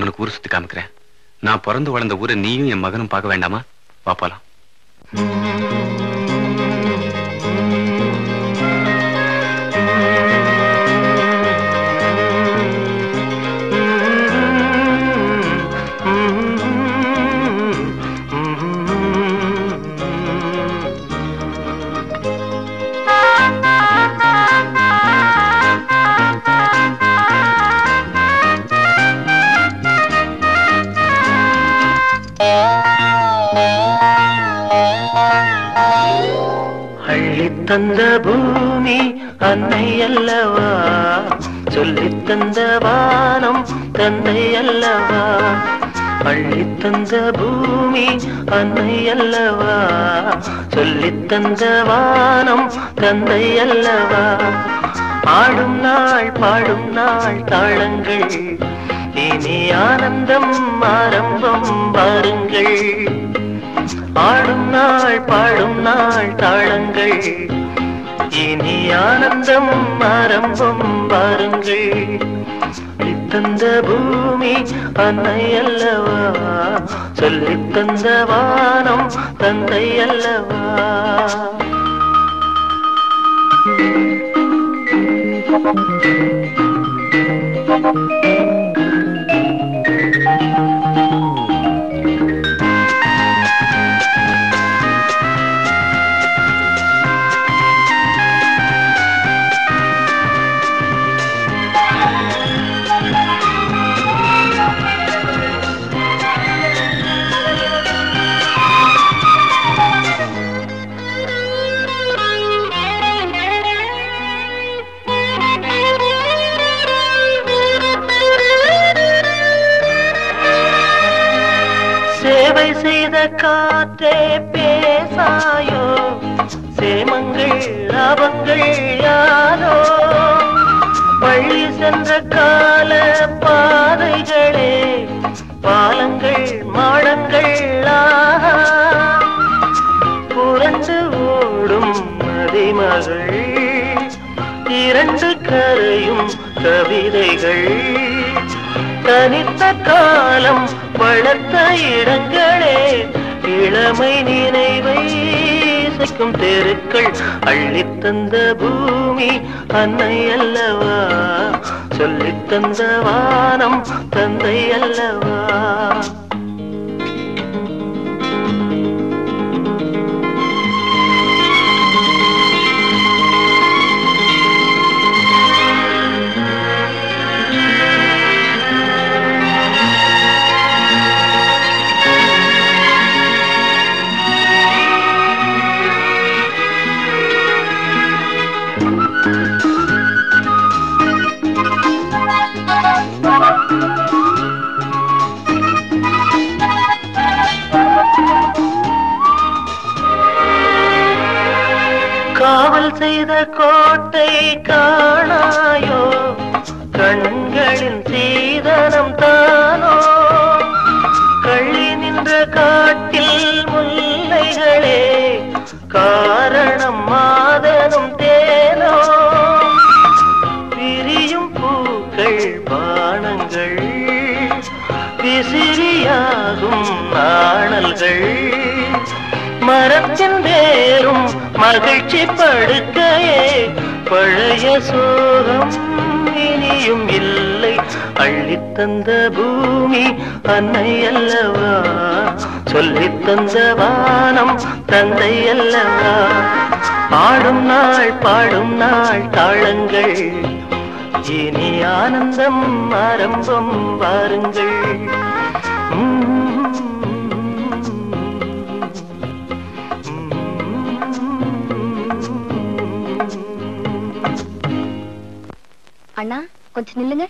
உனக்கு ஊர் சுத்தி காமிக்கிறேன். நான் பிறந்து வளர்ந்த ஊரை நீயும் என் மகனும் பார்க்க வேண்டாமா? வா போலாம். தந்த பூமி அன்னை அல்லவா, சொல்லித் தந்த வானம் தந்தை அல்லவா. அள்ளித் தந்த பூமி அன்னை அல்லவா, சொல்லித் தந்த வானம் தந்தை அல்லவா. ஆடும் நாள் பாடும் நாள் தாளங்கள், இனி ஆனந்தம் ஆரம்பம் பாருங்கள். ஆடும் நாள் பாடும் நாள் தாளங்கள், இனி ஆனந்தம் ஆரம்பம் பாருங்கள். தந்த பூமி அன்னை அல்லவா, சொல்லித் தந்த வானம் தந்தை அல்லவா. சேவை செய்த காற்றே பேசாயோ, சேமங்கள் லாபங்கள் யாரோ. பள்ளி சென்ற கால பாதைகளே, பாலங்கள் மாடங்கள் புரண்டு ஓடும் மதிமகள், இரண்டு கரையும் கவிதைகள். தனித்த காலம் வளர்த்த இடங்களே, இளமை நினைவை இசைக்கும் தெருக்கள். அள்ளித் தந்த பூமி அன்னை அல்லவா, சொல்லித் தந்த வானம் தந்தை அல்லவா. காவல் செய்த கோட்டை காணாயோ, கண்களின் சீதனம் தானோ. கள்ளி நின்ற காட்டில் முல்லைகளே, காரணம் மாதனும் தேனோ. விரியும் பூக்கள் பானங்கள், விசிறியாகும் நாணல்கள். மரத்தின் வேரும் மகிழ்ச்சி படுக்கையே, பழைய சோகம் இனியும் இல்லை. அள்ளித் தந்த பூமி அன்னை அல்லவா, சொல்லித் தந்த வானம் தந்தை அல்லவா. ஆடும் நாள் பாடும் நாள் தாளங்கள், இனி ஆனந்தம் ஆரம்பம் வாருங்கள். அண்ணா கொஞ்சம் நில்லுங்க.